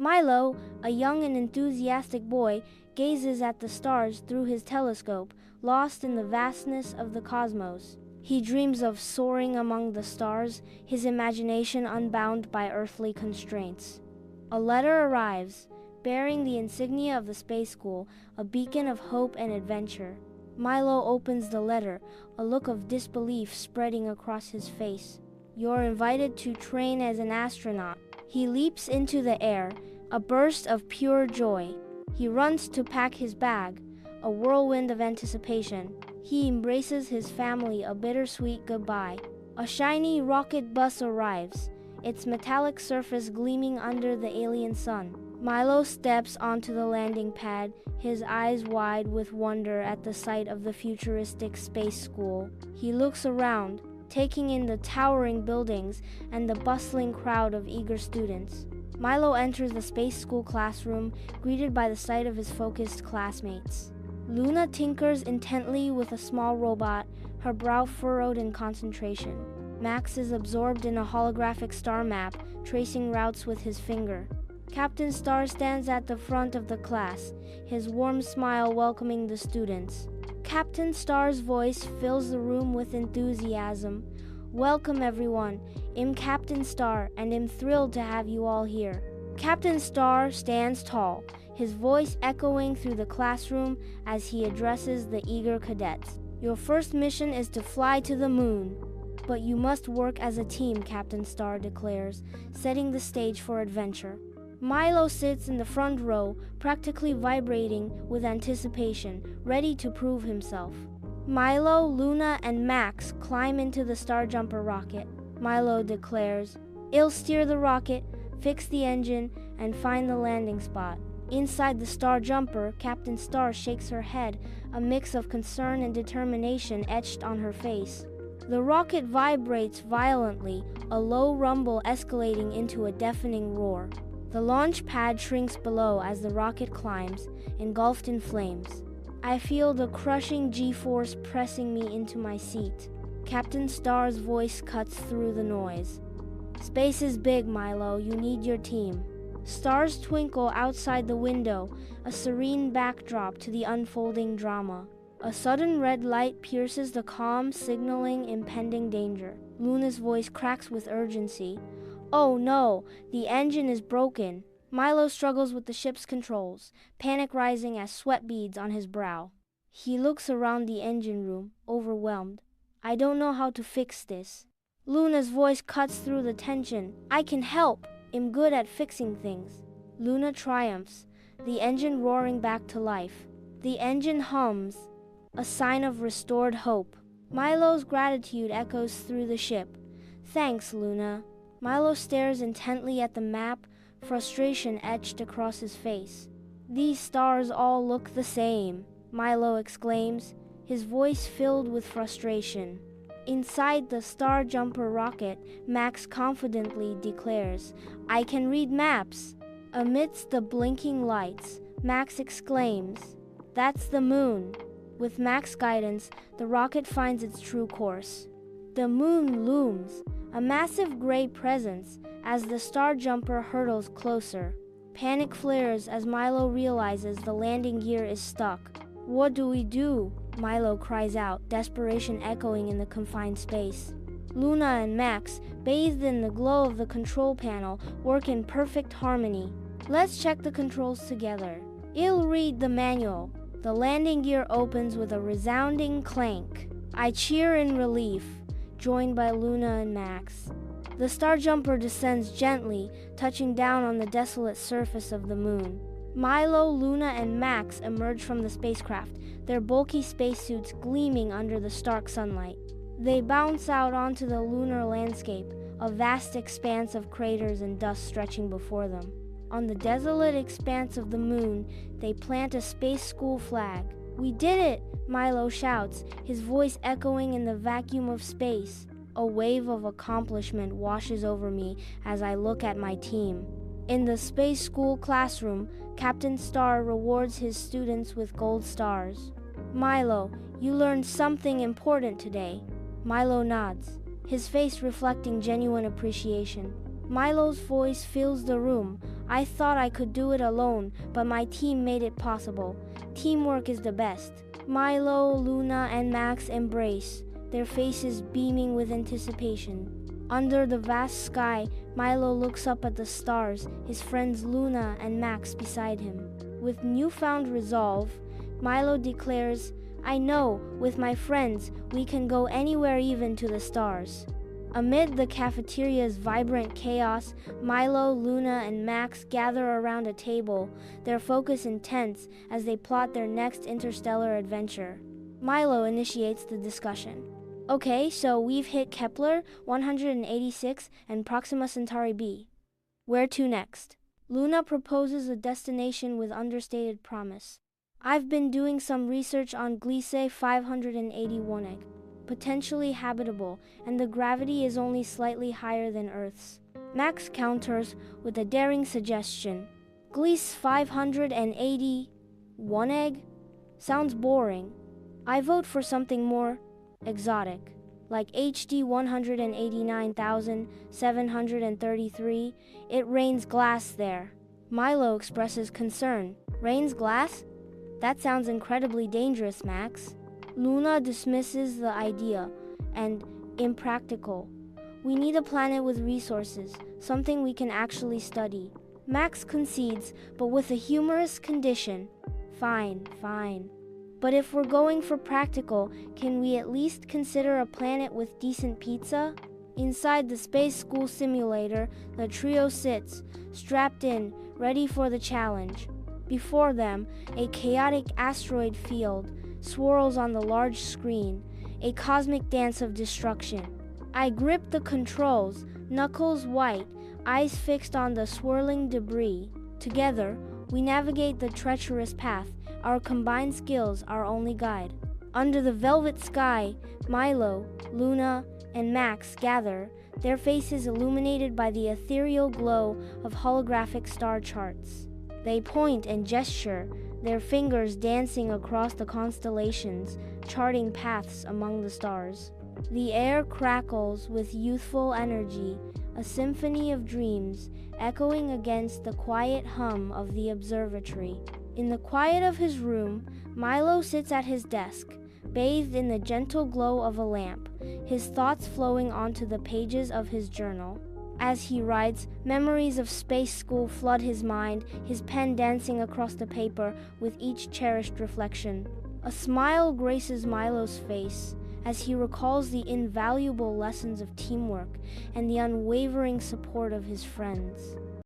Milo, a young and enthusiastic boy, gazes at the stars through his telescope, lost in the vastness of the cosmos. He dreams of soaring among the stars, his imagination unbound by earthly constraints. A letter arrives, bearing the insignia of the space school, a beacon of hope and adventure. Milo opens the letter, a look of disbelief spreading across his face. You're invited to train as an astronaut. He leaps into the air, a burst of pure joy. He runs to pack his bag, a whirlwind of anticipation. He embraces his family, a bittersweet goodbye. A shiny rocket bus arrives, its metallic surface gleaming under the alien sun. Milo steps onto the landing pad, his eyes wide with wonder at the sight of the futuristic space school. He looks around, taking in the towering buildings and the bustling crowd of eager students. Milo enters the space school classroom, greeted by the sight of his focused classmates. Luna tinkers intently with a small robot, her brow furrowed in concentration. Max is absorbed in a holographic star map, tracing routes with his finger. Captain Star stands at the front of the class, his warm smile welcoming the students. Captain Star's voice fills the room with enthusiasm. Welcome everyone, I'm Captain Star and I'm thrilled to have you all here. Captain Star stands tall, his voice echoing through the classroom as he addresses the eager cadets. Your first mission is to fly to the moon. But you must work as a team, Captain Star declares, setting the stage for adventure. Milo sits in the front row, practically vibrating with anticipation, ready to prove himself. Milo, Luna, and Max climb into the Star Jumper rocket. Milo declares, "I'll steer the rocket, fix the engine, and find the landing spot." Inside the Star Jumper, Captain Star shakes her head, a mix of concern and determination etched on her face. The rocket vibrates violently, a low rumble escalating into a deafening roar. The launch pad shrinks below as the rocket climbs, engulfed in flames. I feel the crushing G-force pressing me into my seat. Captain Star's voice cuts through the noise. Space is big, Milo. You need your team. Stars twinkle outside the window, a serene backdrop to the unfolding drama. A sudden red light pierces the calm, signaling impending danger. Luna's voice cracks with urgency. Oh no, the engine is broken. Milo struggles with the ship's controls, panic rising as sweat beads on his brow. He looks around the engine room, overwhelmed. I don't know how to fix this. Luna's voice cuts through the tension. I can help. I'm good at fixing things. Luna triumphs, the engine roaring back to life. The engine hums, a sign of restored hope. Milo's gratitude echoes through the ship. Thanks, Luna. Milo stares intently at the map, frustration etched across his face. These stars all look the same, Milo exclaims, his voice filled with frustration. Inside the Star Jumper rocket, Max confidently declares, I can read maps. Amidst the blinking lights, Max exclaims, That's the moon. With Max's guidance, the rocket finds its true course. The moon looms, a massive gray presence, as the Star Jumper hurtles closer. Panic flares as Milo realizes the landing gear is stuck. What do we do? Milo cries out, desperation echoing in the confined space. Luna and Max, bathed in the glow of the control panel, work in perfect harmony. Let's check the controls together. I'll read the manual. The landing gear opens with a resounding clank. I cheer in relief, joined by Luna and Max. The Star Jumper descends gently, touching down on the desolate surface of the moon. Milo, Luna, and Max emerge from the spacecraft, their bulky spacesuits gleaming under the stark sunlight. They bounce out onto the lunar landscape, a vast expanse of craters and dust stretching before them. On the desolate expanse of the moon, they plant a space school flag. We did it! Milo shouts, his voice echoing in the vacuum of space. A wave of accomplishment washes over me as I look at my team. In the space school classroom, Captain Star rewards his students with gold stars. Milo, you learned something important today. Milo nods, his face reflecting genuine appreciation. Milo's voice fills the room, I thought I could do it alone, but my team made it possible. Teamwork is the best." Milo, Luna, and Max embrace, their faces beaming with anticipation. Under the vast sky, Milo looks up at the stars, his friends Luna and Max beside him. With newfound resolve, Milo declares, "I know, with my friends, we can go anywhere, even to the stars." Amid the cafeteria's vibrant chaos, Milo, Luna, and Max gather around a table, their focus intense as they plot their next interstellar adventure. Milo initiates the discussion. "Okay, so we've hit Kepler 186 and Proxima Centauri b. Where to next?" Luna proposes a destination with understated promise. "I've been doing some research on Gliese 581, potentially habitable, and the gravity is only slightly higher than Earth's." Max counters with a daring suggestion. "Gliese 581 sounds boring. I vote for something more exotic, like HD 189,733. It rains glass there." Milo expresses concern. "Rains glass? That sounds incredibly dangerous, Max." Luna dismisses the idea, and impractical. "We need a planet with resources, something we can actually study." Max concedes, but with a humorous condition. Fine. But if we're going for practical, can we at least consider a planet with decent pizza?" Inside the space school simulator, the trio sits, strapped in, ready for the challenge. Before them, a chaotic asteroid field swirls on the large screen, a cosmic dance of destruction. I grip the controls, knuckles white, eyes fixed on the swirling debris. Together, we navigate the treacherous path, our combined skills our only guide. Under the velvet sky, Milo, Luna, and Max gather, their faces illuminated by the ethereal glow of holographic star charts. They point and gesture, their fingers dancing across the constellations, charting paths among the stars. The air crackles with youthful energy, a symphony of dreams, echoing against the quiet hum of the observatory. In the quiet of his room, Milo sits at his desk, bathed in the gentle glow of a lamp, his thoughts flowing onto the pages of his journal. As he writes, memories of space school flood his mind, his pen dancing across the paper with each cherished reflection. A smile graces Milo's face as he recalls the invaluable lessons of teamwork and the unwavering support of his friends.